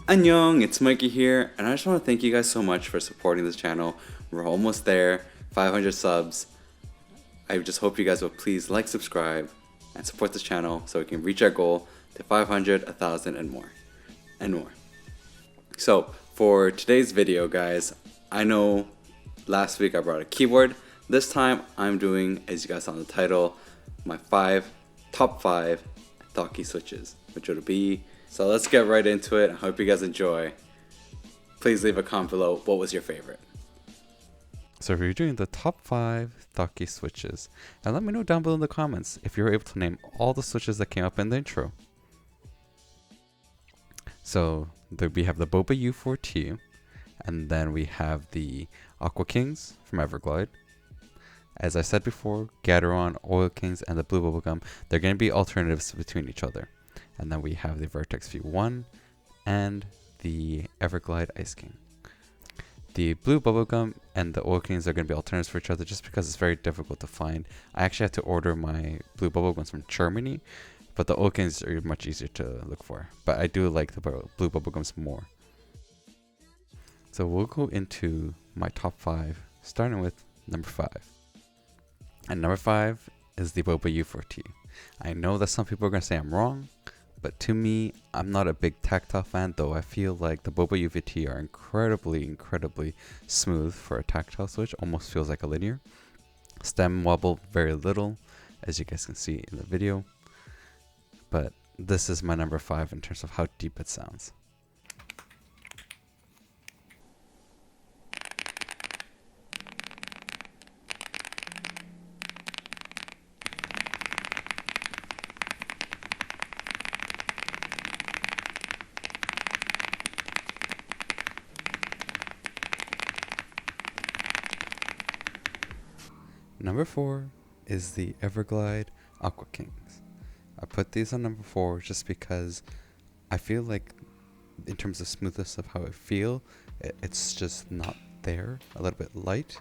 Annyeong, it's Mikey here, and I just want to thank you guys so much for supporting this channel. We're almost there, 500 subs. I just hope you guys will please like, subscribe, and support this channel so we can reach our goal to 500, 1,000, and more. So, for today's video, guys, I know last week I brought a keyboard. This time, I'm doing, as you guys saw in the title, my top 5 Thockiest switches, which it'll be. So let's get right into it. I hope you guys enjoy. Please leave a comment below. What was your favorite? So we're doing the top 5 Thockiest switches. And let me know down below in the comments if you're able to name all the switches that came up in the intro. So we have the Boba U4T. And then we have the Aqua Kings from Everglide. As I said before, Gateron, Oil Kings, and the Blue Bubblegum, they're going to be alternatives between each other. And then we have the Vertex V1 and the Everglide Ice King. The Blue Bubblegum and the Oil Kings are going to be alternatives for each other just because it's very difficult to find. I actually had to order my Blue Bubblegums from Germany, but the Oil Kings are much easier to look for. But I do like the Blue Bubblegums more. So we'll go into my top 5, starting with number 5. And number 5 is the Boba U4T. I know that some people are going to say I'm wrong, but to me, I'm not a big tactile fan, though I feel like the Boba UVT are incredibly smooth for a tactile switch. Almost feels like a linear. Stem wobble very little, as you guys can see in the video. But this is my number 5 in terms of how deep it sounds. Number 4 is the Everglide Aqua Kings. I put these on number 4 just because I feel like in terms of smoothness of how I feel, it's just not there, a little bit light.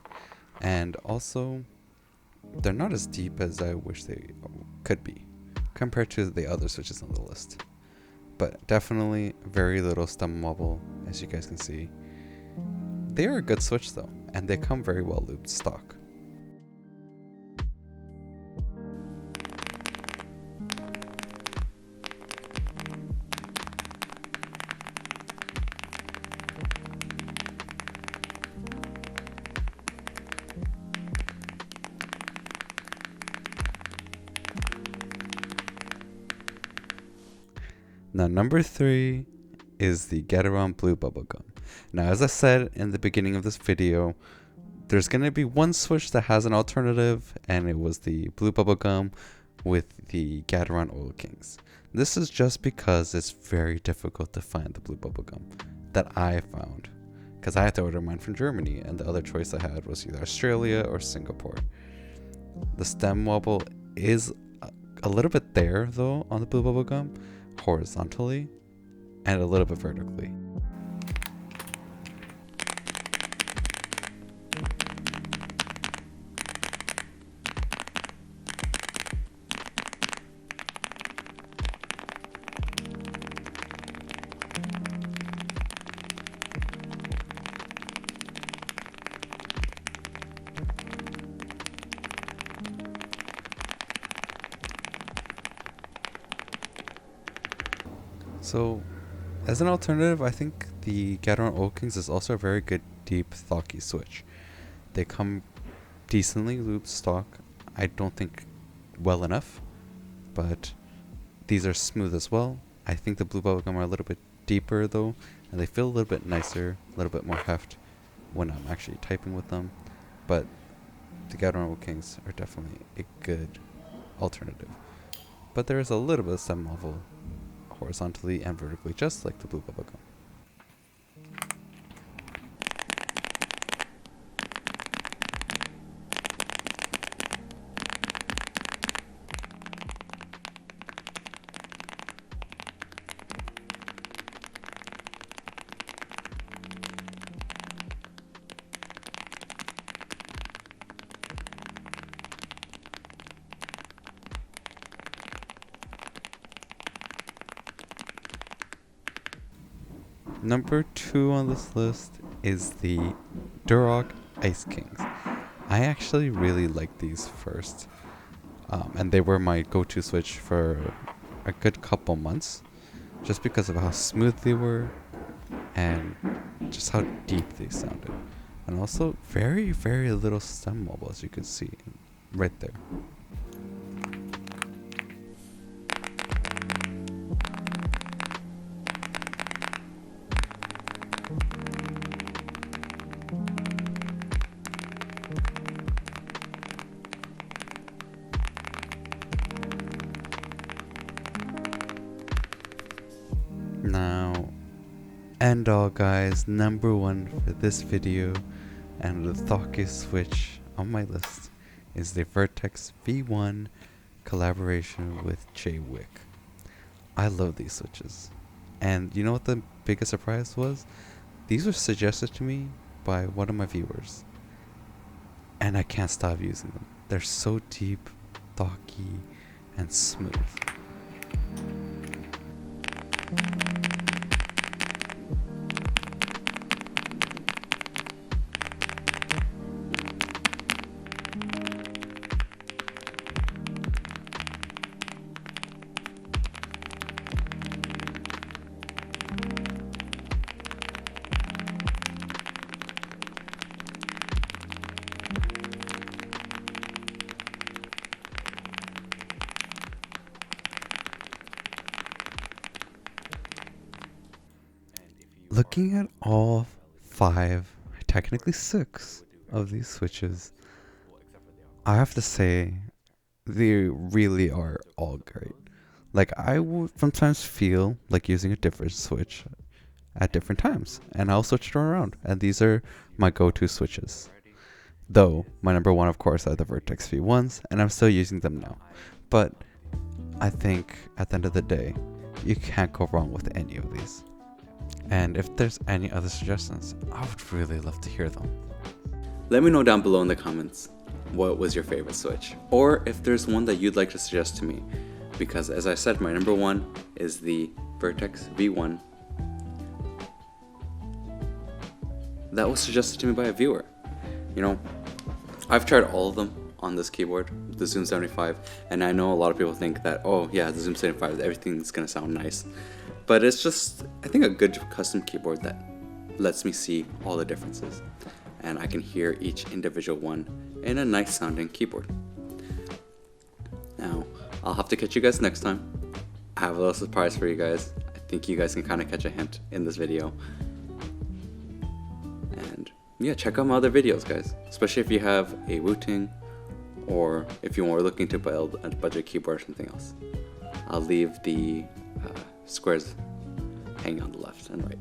And also, they're not as deep as I wish they could be compared to the other switches on the list. But definitely very little stem wobble, as you guys can see. They are a good switch though, and they come very well looped stock. Now, number 3 is the Gateron Blue Bubblegum. Now, as I said in the beginning of this video, there's going to be one switch that has an alternative, and it was the Blue Bubblegum with the Gateron Oil Kings. This is just because it's very difficult to find the Blue Bubblegum that I found, because I had to order mine from Germany, and the other choice I had was either Australia or Singapore. The stem wobble is a little bit there, though, on the Blue Bubblegum, horizontally and a little bit vertically. So, as an alternative, I think the Gateron Oil Kings is also a very good deep Thockiest switch. They come decently looped stock. I don't think well enough, but these are smooth as well. I think the Blue Bubblegum are a little bit deeper though, and they feel a little bit nicer, a little bit more heft when I'm actually typing with them. But the Gateron Oil Kings are definitely a good alternative. But there is a little bit of stem wobble horizontally and vertically, just like the Blue Bubblegum. Number 2 on this list is the Duroc Ice Kings. I actually really like these first, and they were my go-to switch for a good couple months, just because of how smooth they were and just how deep they sounded, and also very, very little stem wobble, as you can see right there. Now, and all guys, number 1 for this video and the Thockiest Switch on my list is the Vertex V1 collaboration with J Wick. I love these switches, and you know what the biggest surprise was? These were suggested to me by one of my viewers, and I can't stop using them. They're so deep, thocky, and smooth. Looking at all 5, technically 6 of these switches, I have to say they really are all great. Like, I would sometimes feel like using a different switch at different times, and I'll switch it around, and these are my go-to switches. Though, my number 1 of course are the Vertex V1s, and I'm still using them now. But I think at the end of the day, you can't go wrong with any of these. And if there's any other suggestions, I would really love to hear them. Let me know down below in the comments what was your favorite switch, or if there's one that you'd like to suggest to me, because as I said, my number 1 is the Vertex V1 that was suggested to me by a viewer. You know, I've tried all of them on this keyboard, the Zoom 75, and I know a lot of people think that, oh yeah, the Zoom 75, everything's gonna sound nice. But it's just, I think, a good custom keyboard that lets me see all the differences, and I can hear each individual one in a nice sounding keyboard. Now, I'll have to catch you guys next time. I have a little surprise for you guys. I think you guys can kind of catch a hint in this video. And yeah, check out my other videos, guys, especially if you have a Wu-Ting, or if you are looking to build a budget keyboard or something else. I'll leave the squares hanging on the left and right.